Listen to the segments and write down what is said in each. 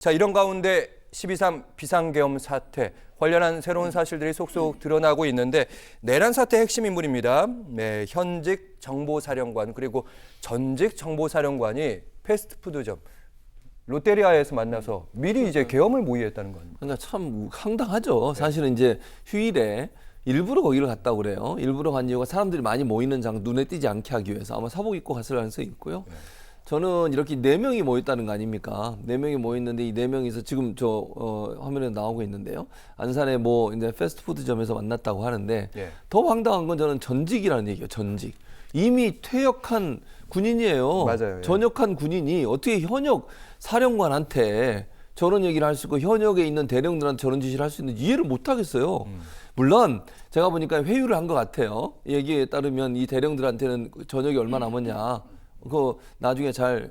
자, 이런 가운데 12.3 비상계엄 사태 관련한 새로운 사실들이 속속 드러나고 있는데 내란 사태 핵심 인물입니다. 네, 현직 정보사령관 그리고 전직 정보사령관이 패스트푸드점 롯데리아에서 만나서 미리 이제 계엄을 모의했다는 겁니다. 그러니까 참 황당하죠. 사실은 이제 휴일에 일부러 거기를 갔다고 그래요. 일부러 간 이유가 사람들이 많이 모이는 장 눈에 띄지 않게 하기 위해서 아마 사복 입고 갔을 가능성이 있고요. 저는 이렇게 4명이 모였다는 거 아닙니까? 4명이 모였는데 이 4명이서 지금 화면에 나오고 있는데요. 안산의 뭐 이제 패스트푸드점에서 만났다고 하는데 더 황당한 건 저는 전직이라는 얘기예요. 전직. 이미 퇴역한 군인이에요. 맞아요. 전역한 군인이 어떻게 현역 사령관한테 저런 얘기를 할 수 있고 현역에 있는 대령들한테 저런 짓을 할 수 있는지 이해를 못 하겠어요. 물론 제가 보니까 회유를 한 것 같아요. 얘기에 따르면 이 대령들한테는 전역이 얼마 남았냐. 그 나중에 잘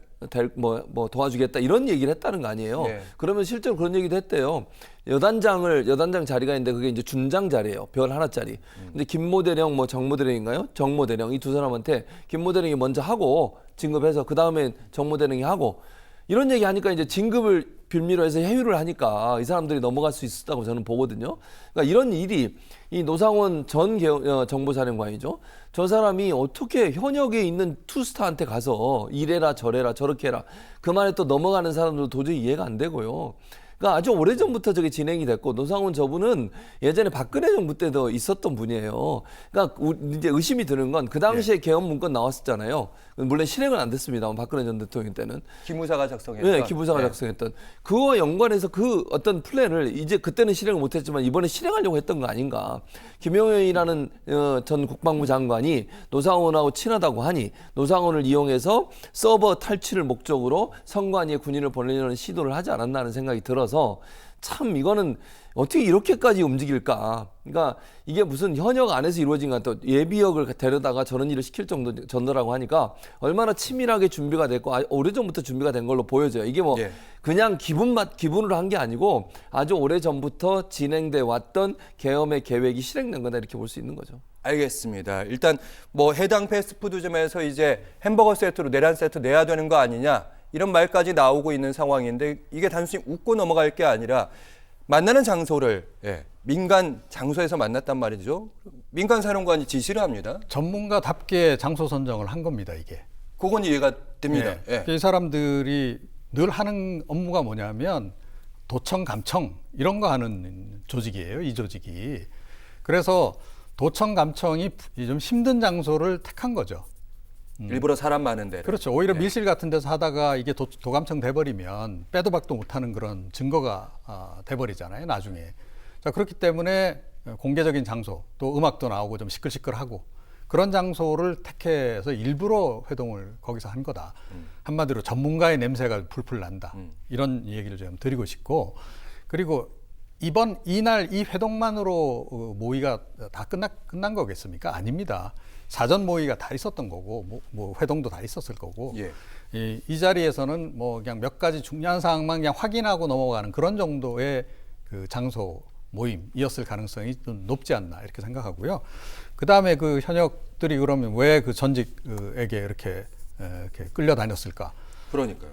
뭐 도와주겠다 이런 얘기를 했다는 거 아니에요. 네. 그러면 실제로 그런 얘기도 했대요. 여단장 자리가 있는데 그게 이제 준장 자리예요. 별 하나짜리. 근데 김모 대령 뭐 정모 대령인가요? 정모 대령 이 두 사람한테 김모 대령이 먼저 하고 진급해서 그 다음에 정모 대령이 하고 이런 얘기 하니까 이제 진급을 빌미로 해서 회유를 하니까 이 사람들이 넘어갈 수 있었다고 저는 보거든요. 그러니까 이런 일이 이 노상원 전 정보사령관이죠. 저 사람이 어떻게 현역에 있는 투스타한테 가서 이래라 저래라 저렇게 해라 그 말에 또 넘어가는 사람들도 도저히 이해가 안 되고요. 그러니까 아주 오래전부터 저게 진행이 됐고 노상원 저분은 예전에 박근혜 정부 때도 있었던 분이에요. 그러니까 이제 의심이 드는 건 그 당시에 계엄 문건 나왔었잖아요. 물론 실행은 안 됐습니다만 박근혜 전 대통령 때는. 기무사가 작성했던. 네, 기무사가 작성했던. 그와 연관해서 그 어떤 플랜을 이제 그때는 실행을 못했지만 이번에 실행하려고 했던 거 아닌가. 김용현이라는 전 국방부 장관이 노상원하고 친하다고 하니 노상원을 이용해서 서버 탈취를 목적으로 선관위에 군인을 보내려는 시도를 하지 않았나 하는 생각이 들어서 참 이거는 어떻게 이렇게까지 움직일까. 그러니까 이게 무슨 현역 안에서 이루어진 건 또 예비역을 데려다가 저런 일을 시킬 정도라고 하니까 얼마나 치밀하게 준비가 됐고 오래전부터 준비가 된 걸로 보여져요. 이게 뭐 그냥 기분으로 한 게 아니고 아주 오래전부터 진행돼 왔던 계엄의 계획이 실행된 거다 이렇게 볼 수 있는 거죠. 알겠습니다. 일단 뭐 해당 패스트푸드점에서 이제 햄버거 세트로 내란 세트 내야 되는 거 아니냐 이런 말까지 나오고 있는 상황인데 이게 단순히 웃고 넘어갈 게 아니라 만나는 장소를 민간 장소에서 만났단 말이죠. 민간 사령관이 지시를 합니다. 전문가답게 장소 선정을 한 겁니다, 이게. 그건 이해가 됩니다. 이 사람들이 늘 하는 업무가 뭐냐면 도청, 감청 이런 거 하는 조직이에요, 이 조직이. 그래서 도청, 감청이 좀 힘든 장소를 택한 거죠. 일부러 사람 많은 데를. 그렇죠. 오히려 밀실 같은 데서 하다가 이게 도감청 돼버리면 빼도 박도 못하는 그런 증거가 돼버리잖아요, 나중에. 자, 그렇기 때문에 공개적인 장소, 또 음악도 나오고 좀 시끌시끌하고 그런 장소를 택해서 일부러 회동을 거기서 한 거다. 한마디로 전문가의 냄새가 풀풀 난다. 이런 얘기를 좀 드리고 싶고, 그리고 이날 이 회동만으로 모의가 다 끝난 거겠습니까? 아닙니다. 사전 모의가 다 있었던 거고, 뭐 회동도 다 있었을 거고, 이 자리에서는 뭐 그냥 몇 가지 중요한 사항만 그냥 확인하고 넘어가는 그런 정도의 그 장소 모임이었을 가능성이 좀 높지 않나 이렇게 생각하고요. 그 다음에 그 현역들이 그러면 왜 그 전직에게 이렇게 끌려다녔을까? 그러니까요.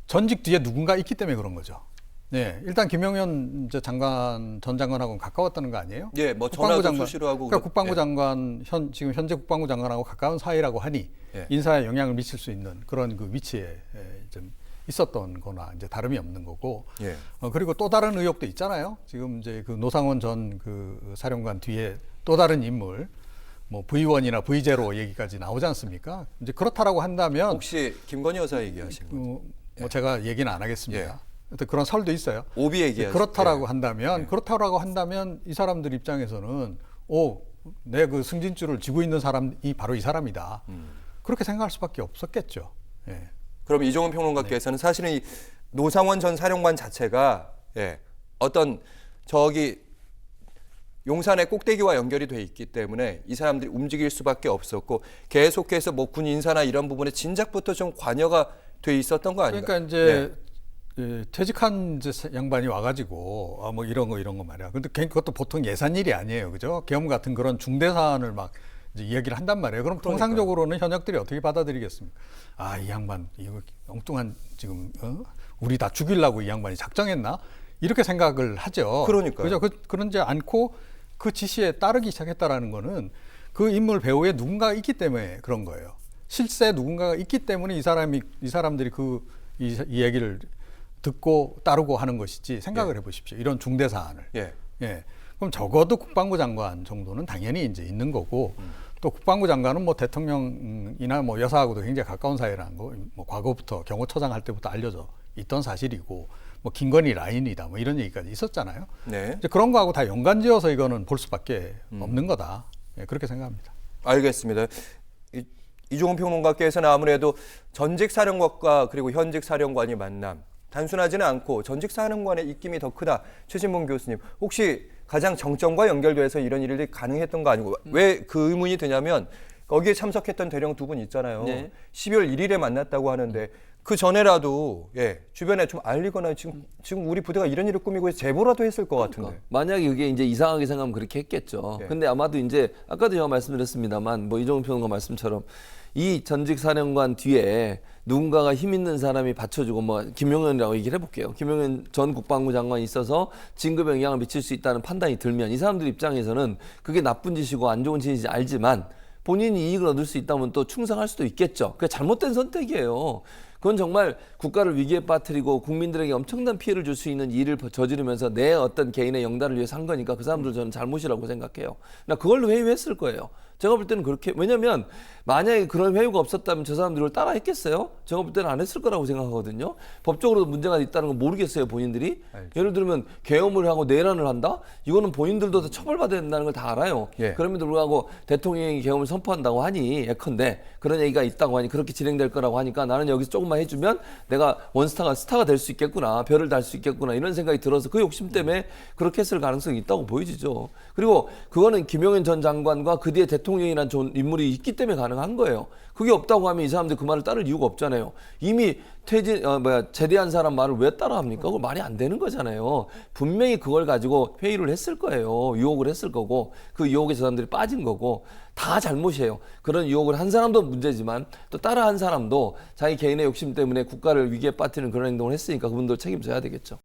전직 뒤에 누군가 있기 때문에 그런 거죠. 네, 일단 김용현 전 장관하고는 가까웠다는 거 아니에요? 예, 뭐 전화도 수시로 하고. 그러니까 국방부 장관 지금 현재 국방부 장관하고 가까운 사이라고 하니 인사에 영향을 미칠 수 있는 그런 그 위치에 좀 있었던 거나 이제 다름이 없는 거고. 그리고 또 다른 의혹도 있잖아요. 지금 이제 그 노상원 전 그 사령관 뒤에 또 다른 인물 뭐 V1이나 V0 얘기까지 나오지 않습니까? 이제 그렇다라고 한다면 혹시 김건희 여사 얘기하신 거죠? 뭐 제가 얘기는 안 하겠습니다. 그런 설도 있어요. 오비 얘기하시죠. 그렇다라고 한다면 이 사람들 입장에서는 내 그 승진줄을 쥐고 있는 사람이 바로 이 사람이다. 그렇게 생각할 수밖에 없었겠죠. 그럼 이종훈 평론가께서는 사실은 이 노상원 전 사령관 자체가 어떤 용산의 꼭대기와 연결이 돼 있기 때문에 이 사람들이 움직일 수밖에 없었고 계속해서 뭐 군 인사나 이런 부분에 진작부터 좀 관여가 돼 있었던 거 아닌가? 그러니까 이제 퇴직한 이제 양반이 와가지고 뭐 이런 거 말이야. 근데 그것도 보통 예산 일이 아니에요, 그죠? 계엄 같은 그런 중대 사안을 막 이제 이야기를 한단 말이에요. 그럼 통상적으로는 현역들이 어떻게 받아들이겠습니까? 아, 이 양반 이거 엉뚱한 지금 우리 다 죽이려고 이 양반이 작정했나? 이렇게 생각을 하죠. 그러니까요. 그죠? 그런지 않고 그 지시에 따르기 시작했다라는 거는 그 인물 배우에 누군가가 있기 때문에 그런 거예요. 실세 누군가가 있기 때문에 이 사람들이 이 얘기를 듣고 따르고 하는 것이지 생각을 해보십시오. 이런 중대 사안을. 예. 예. 그럼 적어도 국방부 장관 정도는 당연히 이제 있는 거고 또 국방부 장관은 뭐 대통령이나 뭐 여사하고도 굉장히 가까운 사이라는 거, 뭐 과거부터 경호처장 할 때부터 알려져 있던 사실이고 뭐 김건희 라인이다 뭐 이런 얘기까지 있었잖아요. 네. 이제 그런 거하고 다 연관지어서 이거는 볼 수밖에 없는 거다. 예, 그렇게 생각합니다. 알겠습니다. 이종훈 평론가께서는 아무래도 전직 사령관과 그리고 현직 사령관이 만남, 단순하지는 않고 전직 사령관의 입김이 더 크다. 최진봉 교수님, 혹시 가장 정점과 연결돼서 이런 일이 가능했던 거 아니고, 왜 그 의문이 드냐면 거기에 참석했던 대령 두 분 있잖아요. 네. 12월 1일에 만났다고 하는데 그 전에라도 주변에 좀 알리거나 지금 우리 부대가 이런 일을 꾸미고 해서 제보라도 했을 것 같은데. 만약에 그게 이제 이상하게 생각하면 그렇게 했겠죠. 네. 근데 아마도 이제 아까도 제가 말씀드렸습니다만 뭐 이종훈 평론가 말씀처럼 이 전직 사령관 뒤에 누군가가 힘 있는 사람이 받쳐주고 뭐 김용현이라고 얘기를 해볼게요. 김용현 전 국방부 장관이 있어서 진급에 영향을 미칠 수 있다는 판단이 들면 이 사람들 입장에서는 그게 나쁜 짓이고 안 좋은 짓인지 알지만 본인이 이익을 얻을 수 있다면 또 충성할 수도 있겠죠. 그게 잘못된 선택이에요. 그건 정말 국가를 위기에 빠뜨리고 국민들에게 엄청난 피해를 줄 수 있는 일을 저지르면서 내 어떤 개인의 영달을 위해서 한 거니까 그 사람들 저는 잘못이라고 생각해요. 나 그걸로 회유했을 거예요. 제가 볼 때는 그렇게, 왜냐면 만약에 그런 회유가 없었다면 저 사람들을 따라 했겠어요? 제가 볼 때는 안 했을 거라고 생각하거든요. 법적으로 문제가 있다는 건 모르겠어요, 본인들이. 알죠. 예를 들면 계엄을 하고 내란을 한다? 이거는 본인들도 다 처벌받아야 된다는 걸 다 알아요. 예. 그럼에도 불구하고 대통령이 계엄을 선포한다고 하니 예컨대 그런 얘기가 있다고 하니 그렇게 진행될 거라고 하니까 나는 여기서 조금만 해주면 내가 스타가 될 수 있겠구나, 별을 달 수 있겠구나 이런 생각이 들어서 그 욕심 때문에 그렇게 했을 가능성이 있다고 보여지죠. 그리고 그거는 김용현 전 장관과 그 뒤에 대통령이라는 인물이 있기 때문에 가능한 거예요. 그게 없다고 하면 이 사람들 그 말을 따를 이유가 없잖아요. 이미 제대한 사람 말을 왜 따라합니까? 그거 말이 안 되는 거잖아요. 분명히 그걸 가지고 회의를 했을 거예요. 유혹을 했을 거고 그 유혹에 저 사람들이 빠진 거고 다 잘못이에요. 그런 유혹을 한 사람도 문제지만 또 따라 한 사람도 자기 개인의 욕심 때문에 국가를 위기에 빠뜨리는 그런 행동을 했으니까 그분들 책임져야 되겠죠.